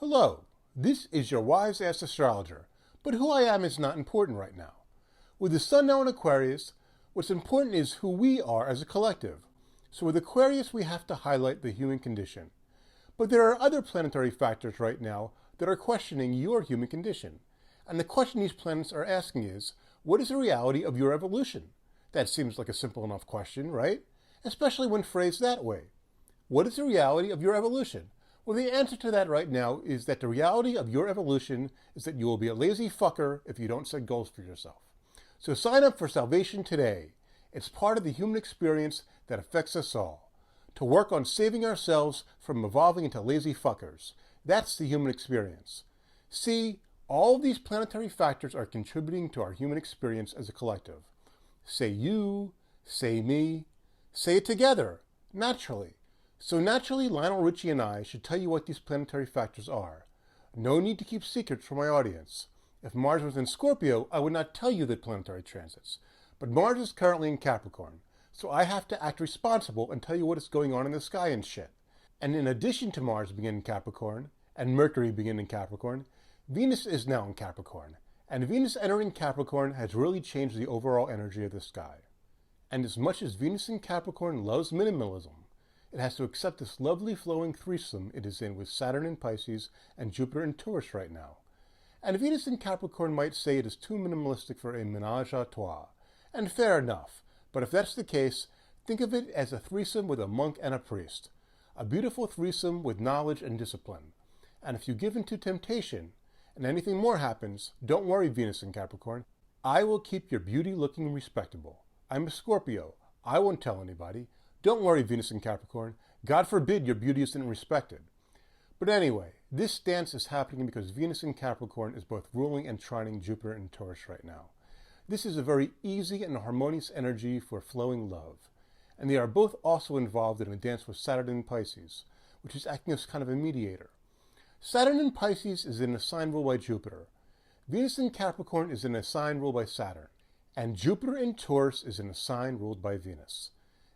Hello, this is your wise ass astrologer, but who I am is not important right now. With the sun now in Aquarius, what's important is who we are as a collective. So with Aquarius, we have to highlight the human condition. But there are other planetary factors right now that are questioning your human condition. And the question these planets are asking is, what is the reality of your evolution? That seems like a simple enough question, right? Especially when phrased that way. What is the reality of your evolution? Well, the answer to that right now is that the reality of your evolution is that you will be a lazy fucker if you don't set goals for yourself. So sign up for Salvation today. It's part of the human experience that affects us all. To work on saving ourselves from evolving into lazy fuckers. That's the human experience. See, all of these planetary factors are contributing to our human experience as a collective. Say you, say me, say it together, naturally. So naturally, Lionel Richie and I should tell you what these planetary factors are. No need to keep secrets from my audience. If Mars was in Scorpio, I would not tell you the planetary transits. But Mars is currently in Capricorn, so I have to act responsible and tell you what is going on in the sky and shit. And in addition to Mars being in Capricorn, and Mercury being in Capricorn, Venus is now in Capricorn. And Venus entering Capricorn has really changed the overall energy of the sky. And as much as Venus in Capricorn loves minimalism, it has to accept this lovely flowing threesome it is in with Saturn in Pisces and Jupiter in Taurus right now. And Venus in Capricorn might say it is too minimalistic for a ménage à trois. And fair enough, but if that's the case, think of it as a threesome with a monk and a priest. A beautiful threesome with knowledge and discipline. And if you give in to temptation, and anything more happens, don't worry, Venus in Capricorn. I will keep your beauty looking respectable. I'm a Scorpio. I won't tell anybody. Don't worry, Venus in Capricorn. God forbid your beauty isn't respected. But anyway, this dance is happening because Venus in Capricorn is both ruling and trining Jupiter in Taurus right now. This is a very easy and harmonious energy for flowing love. And they are both also involved in a dance with Saturn in Pisces, which is acting as kind of a mediator. Saturn in Pisces is in a sign ruled by Jupiter. Venus in Capricorn is in a sign ruled by Saturn. And Jupiter in Taurus is in a sign ruled by Venus.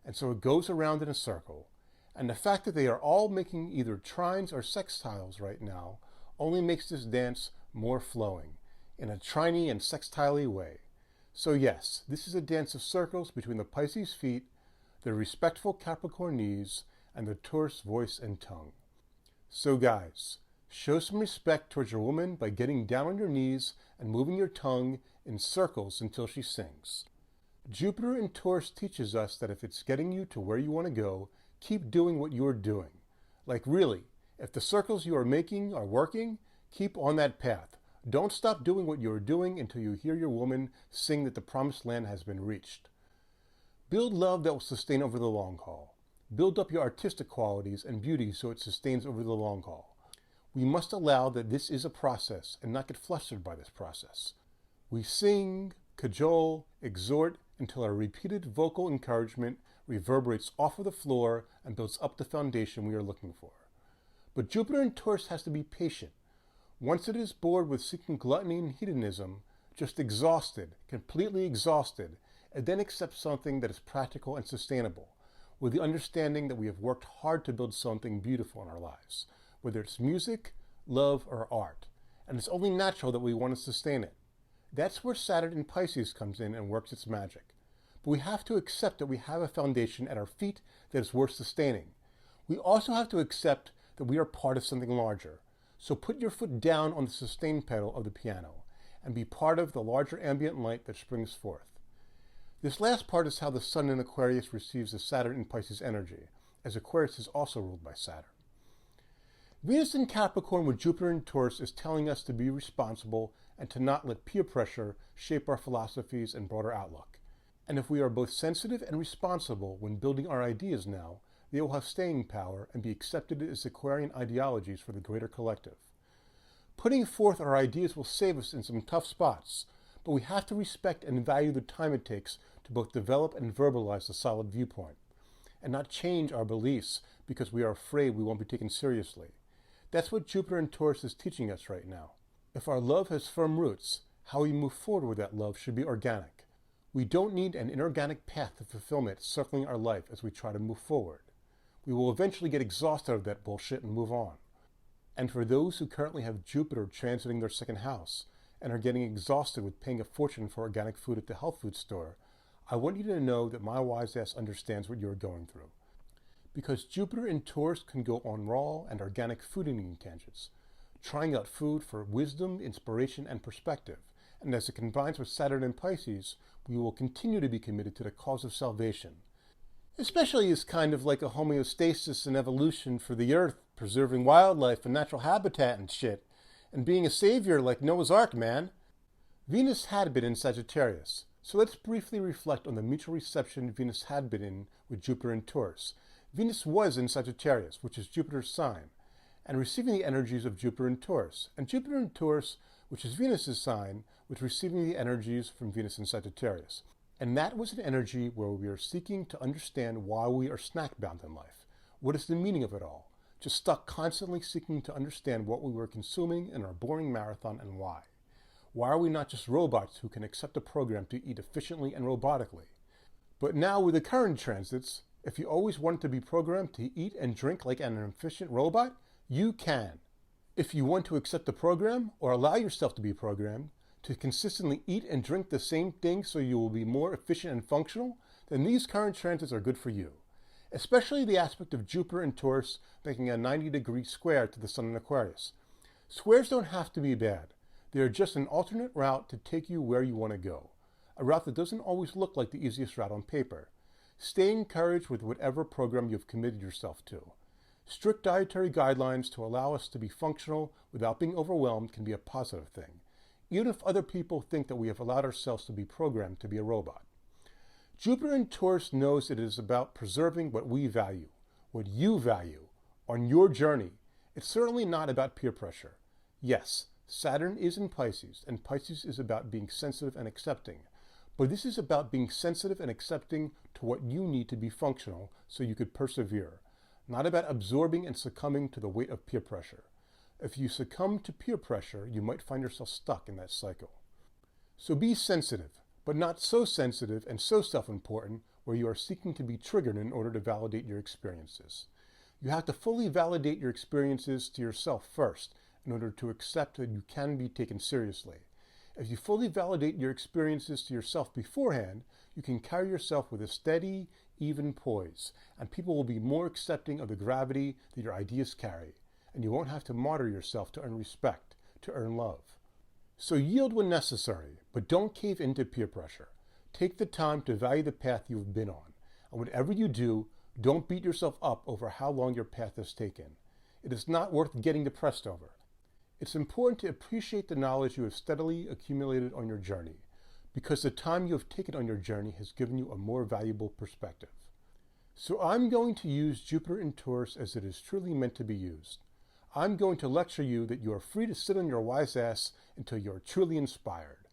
And so it goes around in a circle. And the fact that they are all making either trines or sextiles right now only makes this dance more flowing, in a triney and sextile way. So yes, this is a dance of circles between the Pisces feet, the respectful Capricorn knees, and the Taurus voice and tongue. So guys, show some respect towards your woman by getting down on your knees and moving your tongue in circles until she sings. Jupiter in Taurus teaches us that if it's getting you to where you want to go, keep doing what you're doing. Like really, if the circles you are making are working, keep on that path. Don't stop doing what you're doing until you hear your woman sing that the promised land has been reached. Build love that will sustain over the long haul. Build up your artistic qualities and beauty so it sustains over the long haul. We must allow that this is a process and not get flustered by this process. We sing, cajole, exhort, until our repeated vocal encouragement reverberates off of the floor and builds up the foundation we are looking for. But Jupiter in Taurus has to be patient. Once it is bored with seeking gluttony and hedonism, just exhausted, completely exhausted, it then accepts something that is practical and sustainable, with the understanding that we have worked hard to build something beautiful in our lives, whether it's music, love, or art, and it's only natural that we want to sustain it. That's where Saturn in Pisces comes in and works its magic. But we have to accept that we have a foundation at our feet that is worth sustaining. We also have to accept that we are part of something larger. So put your foot down on the sustain pedal of the piano and be part of the larger ambient light that springs forth. This last part is how the Sun in Aquarius receives the Saturn in Pisces energy, as Aquarius is also ruled by Saturn. Venus in Capricorn with Jupiter in Taurus is telling us to be responsible and to not let peer pressure shape our philosophies and broader outlook. And if we are both sensitive and responsible when building our ideas now, they will have staying power and be accepted as Aquarian ideologies for the greater collective. Putting forth our ideas will save us in some tough spots, but we have to respect and value the time it takes to both develop and verbalize a solid viewpoint, and not change our beliefs because we are afraid we won't be taken seriously. That's what Jupiter in Taurus is teaching us right now. If our love has firm roots, how we move forward with that love should be organic. We don't need an inorganic path to fulfillment circling our life as we try to move forward. We will eventually get exhausted of that bullshit and move on. And for those who currently have Jupiter transiting their second house and are getting exhausted with paying a fortune for organic food at the health food store, I want you to know that my wise ass understands what you're going through. Because Jupiter in Taurus can go on raw and organic food eating tangents, trying out food for wisdom, inspiration, and perspective. And as it combines with Saturn in Pisces, we will continue to be committed to the cause of salvation. Especially as kind of like a homeostasis and evolution for the Earth, preserving wildlife and natural habitat and shit, and being a savior like Noah's Ark, man. Venus had been in Sagittarius, so let's briefly reflect on the mutual reception Venus had been in with Jupiter in Taurus. Venus was in Sagittarius, which is Jupiter's sign, and receiving the energies of Jupiter in Taurus. And Jupiter in Taurus, which is Venus's sign, was receiving the energies from Venus in Sagittarius. And that was an energy where we are seeking to understand why we are snack-bound in life. What is the meaning of it all? Just stuck constantly seeking to understand what we were consuming in our boring marathon and why. Why are we not just robots who can accept a program to eat efficiently and robotically? But now with the current transits, if you always wanted to be programmed to eat and drink like an efficient robot, you can. If you want to accept the program or allow yourself to be programmed to consistently eat and drink the same thing so you will be more efficient and functional, then these current transits are good for you. Especially the aspect of Jupiter in Taurus making a 90-degree square to the Sun in Aquarius. Squares don't have to be bad. They are just an alternate route to take you where you want to go. A route that doesn't always look like the easiest route on paper. Stay encouraged with whatever program you've committed yourself to. Strict dietary guidelines to allow us to be functional without being overwhelmed can be a positive thing, even if other people think that we have allowed ourselves to be programmed to be a robot. Jupiter in Taurus knows it is about preserving what we value, what you value, on your journey. It's certainly not about peer pressure. Yes, Saturn is in Pisces, and Pisces is about being sensitive and accepting. But this is about being sensitive and accepting to what you need to be functional so you could persevere, not about absorbing and succumbing to the weight of peer pressure. If you succumb to peer pressure, you might find yourself stuck in that cycle. So be sensitive, but not so sensitive and so self-important where you are seeking to be triggered in order to validate your experiences. You have to fully validate your experiences to yourself first in order to accept that you can be taken seriously. If you fully validate your experiences to yourself beforehand, you can carry yourself with a steady, even poise, and people will be more accepting of the gravity that your ideas carry, and you won't have to martyr yourself to earn respect, to earn love. So yield when necessary, but don't cave into peer pressure. Take the time to value the path you've been on, and whatever you do, don't beat yourself up over how long your path has taken. It is not worth getting depressed over. It's important to appreciate the knowledge you have steadily accumulated on your journey, because the time you have taken on your journey has given you a more valuable perspective. So I'm going to use Jupiter in Taurus as it is truly meant to be used. I'm going to lecture you that you are free to sit on your wise ass until you are truly inspired.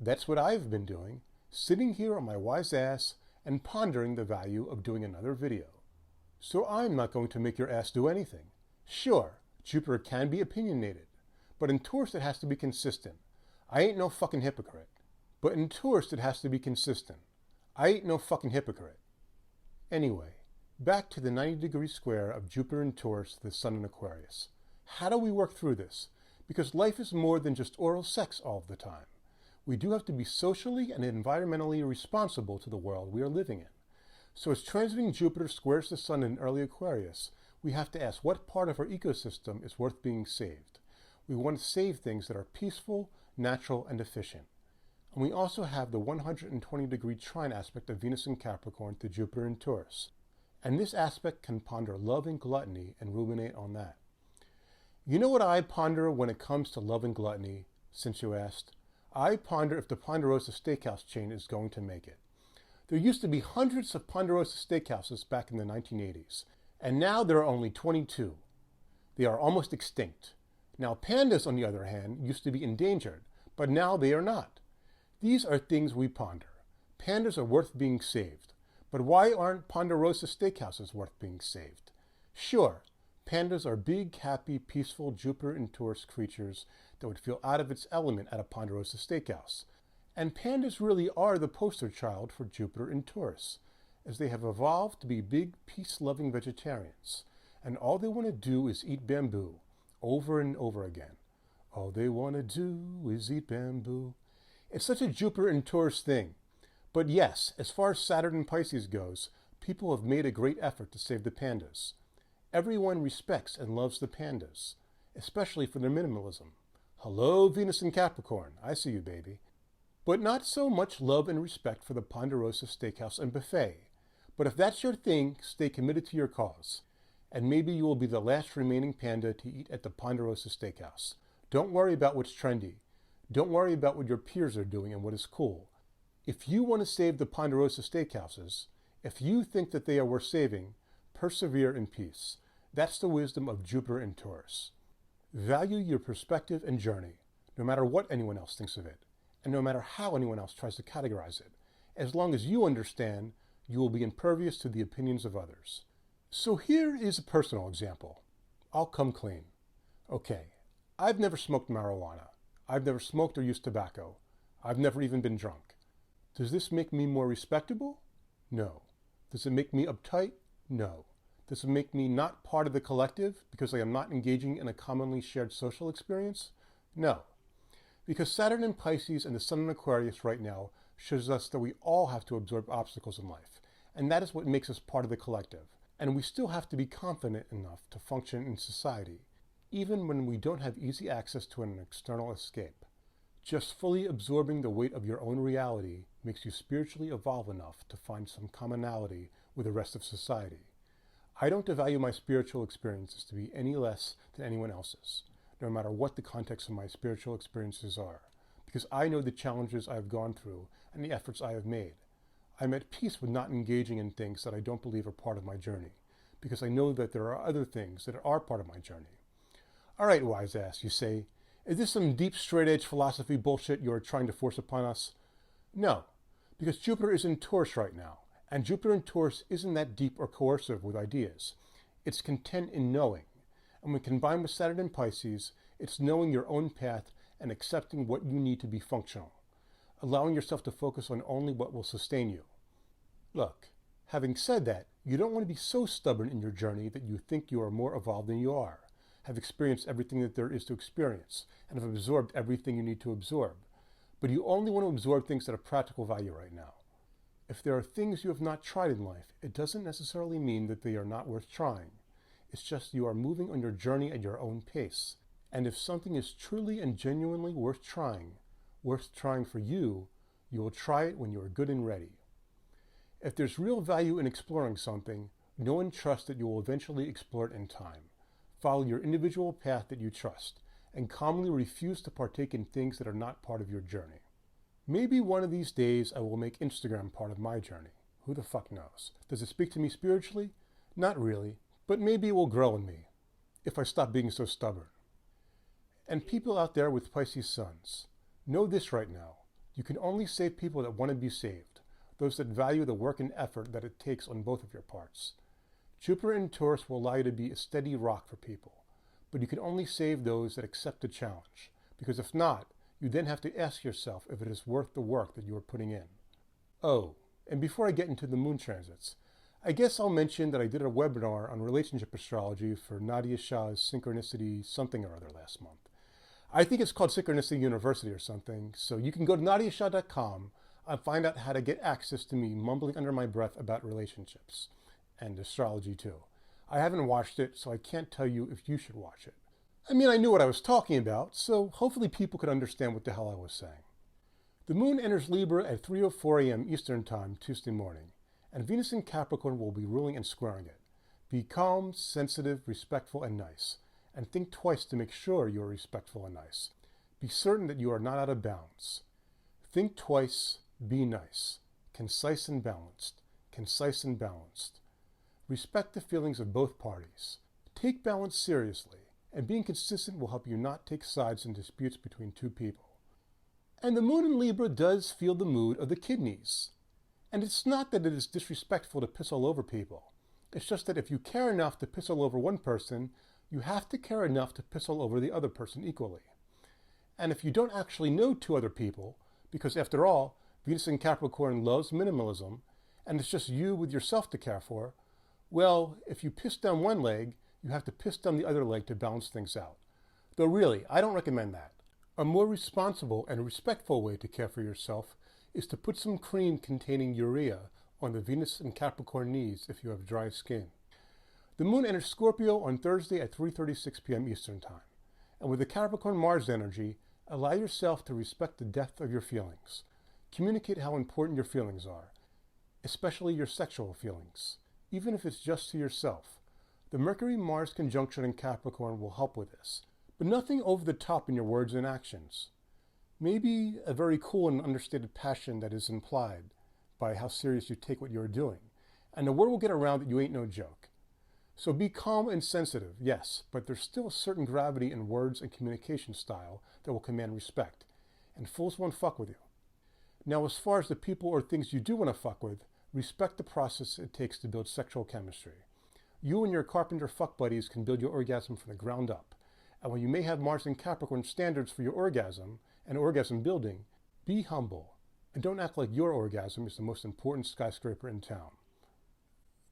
That's what I've been doing, sitting here on my wise ass and pondering the value of doing another video. So I'm not going to make your ass do anything. Sure, Jupiter can be opinionated, but in Taurus it has to be consistent. I ain't no fucking hypocrite. But in Taurus it has to be consistent. I ain't no fucking hypocrite. Anyway, back to the 90-degree square of Jupiter in Taurus to the Sun in Aquarius. How do we work through this? Because life is more than just oral sex all the time. We do have to be socially and environmentally responsible to the world we are living in. So as transiting Jupiter squares the Sun in early Aquarius, we have to ask what part of our ecosystem is worth being saved. We want to save things that are peaceful, natural, and efficient. And we also have the 120-degree trine aspect of Venus in Capricorn to Jupiter in Taurus. And this aspect can ponder love and gluttony and ruminate on that. You know what I ponder when it comes to love and gluttony, since you asked? I ponder if the Ponderosa Steakhouse chain is going to make it. There used to be hundreds of Ponderosa Steakhouses back in the 1980s, and now there are only 22. They are almost extinct. Now pandas, on the other hand, used to be endangered, but now they are not. These are things we ponder. Pandas are worth being saved. But why aren't Ponderosa Steakhouses worth being saved? Sure, pandas are big, happy, peaceful Jupiter in Taurus creatures that would feel out of its element at a Ponderosa Steakhouse. And pandas really are the poster child for Jupiter in Taurus, as they have evolved to be big, peace-loving vegetarians. And all they want to do is eat bamboo, over and over again. All they want to do is eat bamboo. It's such a Jupiter and Taurus thing. But yes, as far as Saturn and Pisces goes, people have made a great effort to save the pandas. Everyone respects and loves the pandas, especially for their minimalism. Hello, Venus in Capricorn. I see you, baby. But not so much love and respect for the Ponderosa Steakhouse and Buffet. But if that's your thing, stay committed to your cause. And maybe you will be the last remaining panda to eat at the Ponderosa Steakhouse. Don't worry about what's trendy. Don't worry about what your peers are doing and what is cool. If you want to save the Ponderosa Steakhouses, if you think that they are worth saving, persevere in peace. That's the wisdom of Jupiter and Taurus. Value your perspective and journey, no matter what anyone else thinks of it, and no matter how anyone else tries to categorize it. As long as you understand, you will be impervious to the opinions of others. So here is a personal example. I'll come clean. Okay, I've never smoked marijuana. I've never smoked or used tobacco. I've never even been drunk. Does this make me more respectable? No. Does it make me uptight? No. Does it make me not part of the collective because I am not engaging in a commonly shared social experience? No. Because Saturn in Pisces and the Sun in Aquarius right now shows us that we all have to absorb obstacles in life, and that is what makes us part of the collective. And we still have to be confident enough to function in society, even when we don't have easy access to an external escape. Just fully absorbing the weight of your own reality makes you spiritually evolve enough to find some commonality with the rest of society. I don't value my spiritual experiences to be any less than anyone else's, no matter what the context of my spiritual experiences are, because I know the challenges I have gone through and the efforts I have made. I'm at peace with not engaging in things that I don't believe are part of my journey, because I know that there are other things that are part of my journey. All right, wise ass, you say, is this some deep straight-edge philosophy bullshit you are trying to force upon us? No, because Jupiter is in Taurus right now, and Jupiter in Taurus isn't that deep or coercive with ideas. It's content in knowing. And when combined with Saturn in Pisces, it's knowing your own path and accepting what you need to be functional, allowing yourself to focus on only what will sustain you. Look, having said that, you don't want to be so stubborn in your journey that you think you are more evolved than you are, have experienced everything that there is to experience, and have absorbed everything you need to absorb. But you only want to absorb things that have practical value right now. If there are things you have not tried in life, it doesn't necessarily mean that they are not worth trying. It's just you are moving on your journey at your own pace. And if something is truly and genuinely worth trying for you, you will try it when you are good and ready. If there's real value in exploring something, know and trust that you will eventually explore it in time. Follow your individual path that you trust, and calmly refuse to partake in things that are not part of your journey. Maybe one of these days I will make Instagram part of my journey. Who the fuck knows? Does it speak to me spiritually? Not really, but maybe it will grow in me, if I stop being so stubborn. And people out there with Pisces suns, know this right now. You can only save people that want to be saved, those that value the work and effort that it takes on both of your parts. Jupiter in Taurus will allow you to be a steady rock for people, but you can only save those that accept the challenge, because if not, you then have to ask yourself if it is worth the work that you are putting in. Oh, and before I get into the moon transits, I guess I'll mention that I did a webinar on relationship astrology for Nadia Shah's Synchronicity something or other last month. I think it's called Synchronicity University or something, so you can go to nadiashah.com and find out how to get access to me mumbling under my breath about relationships, and astrology too. I haven't watched it, so I can't tell you if you should watch it. I mean, I knew what I was talking about, so hopefully people could understand what the hell I was saying. The moon enters Libra at 3:04 a.m. Eastern Time Tuesday morning, and Venus in Capricorn will be ruling and squaring it. Be calm, sensitive, respectful, and nice, and think twice to make sure you are respectful and nice. Be certain that you are not out of bounds. Think twice, be nice, concise and balanced, concise and balanced. Respect the feelings of both parties. Take balance seriously, and being consistent will help you not take sides in disputes between two people. And the moon in Libra does feel the mood of the kidneys. And it's not that it is disrespectful to piss all over people. It's just that if you care enough to piss all over one person, you have to care enough to piss all over the other person equally. And if you don't actually know two other people, because after all, Venus in Capricorn loves minimalism, and it's just you with yourself to care for, well, if you piss down one leg, you have to piss down the other leg to balance things out. Though really, I don't recommend that. A more responsible and respectful way to care for yourself is to put some cream containing urea on the Venus and Capricorn knees if you have dry skin. The moon enters Scorpio on Thursday at 3:36 p.m. Eastern Time. And with the Capricorn Mars energy, allow yourself to respect the depth of your feelings. Communicate how important your feelings are, especially your sexual feelings, even if it's just to yourself. The Mercury-Mars conjunction in Capricorn will help with this, but nothing over the top in your words and actions. Maybe a very cool and understated passion that is implied by how serious you take what you're doing, and the word will get around that you ain't no joke. So be calm and sensitive, yes, but there's still a certain gravity in words and communication style that will command respect, and fools won't fuck with you. Now, as far as the people or things you do want to fuck with, respect the process it takes to build sexual chemistry. You and your carpenter fuck buddies can build your orgasm from the ground up, and when you may have Mars and Capricorn standards for your orgasm and orgasm building, be humble, and don't act like your orgasm is the most important skyscraper in town.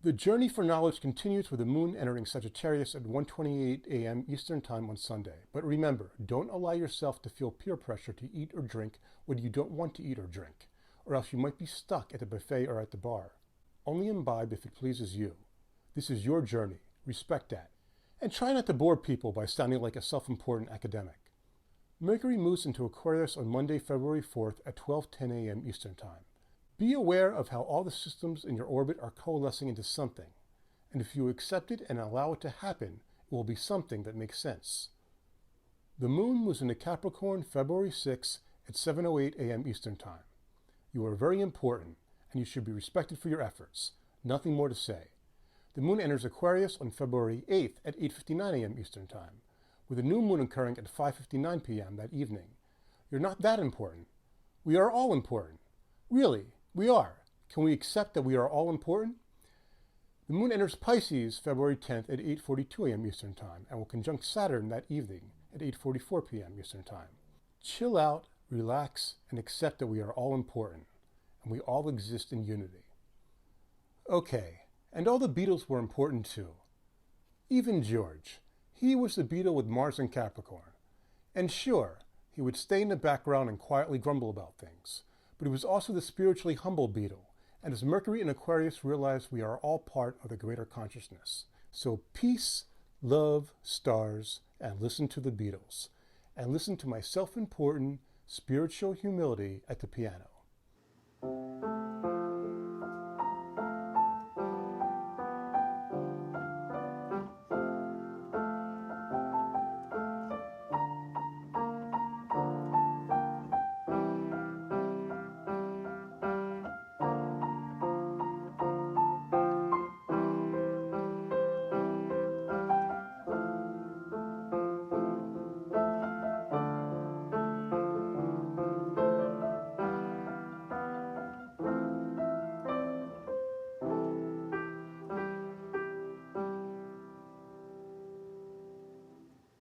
The journey for knowledge continues with the moon entering Sagittarius at 1:28 a.m. Eastern Time on Sunday. But remember, don't allow yourself to feel peer pressure to eat or drink what you don't want to eat or drink, or else you might be stuck at the buffet or at the bar. Only imbibe if it pleases you. This is your journey. Respect that. And try not to bore people by sounding like a self-important academic. Mercury moves into Aquarius on Monday, February 4th at 12:10 a.m. Eastern Time. Be aware of how all the systems in your orbit are coalescing into something, and if you accept it and allow it to happen, it will be something that makes sense. The moon moves into Capricorn February 6th at 7:08 a.m. Eastern Time. You are very important, and you should be respected for your efforts. Nothing more to say. The moon enters Aquarius on February 8th at 8:59 a.m. Eastern Time, with a new moon occurring at 5:59 p.m. that evening. You're not that important. We are all important. Really. We are. Can we accept that we are all important? The moon enters Pisces February 10th at 8:42 a.m. Eastern Time and will conjunct Saturn that evening at 8:44 p.m. Eastern Time. Chill out, relax, and accept that we are all important, and we all exist in unity. Okay, and all the Beatles were important too. Even George. He was the Beatle with Mars and Capricorn. And sure, he would stay in the background and quietly grumble about things. But he was also the spiritually humble Beatle, and as Mercury in Aquarius realized we are all part of the greater consciousness. So peace, love, stars, and listen to the Beatles, and listen to my self-important spiritual humility at the piano.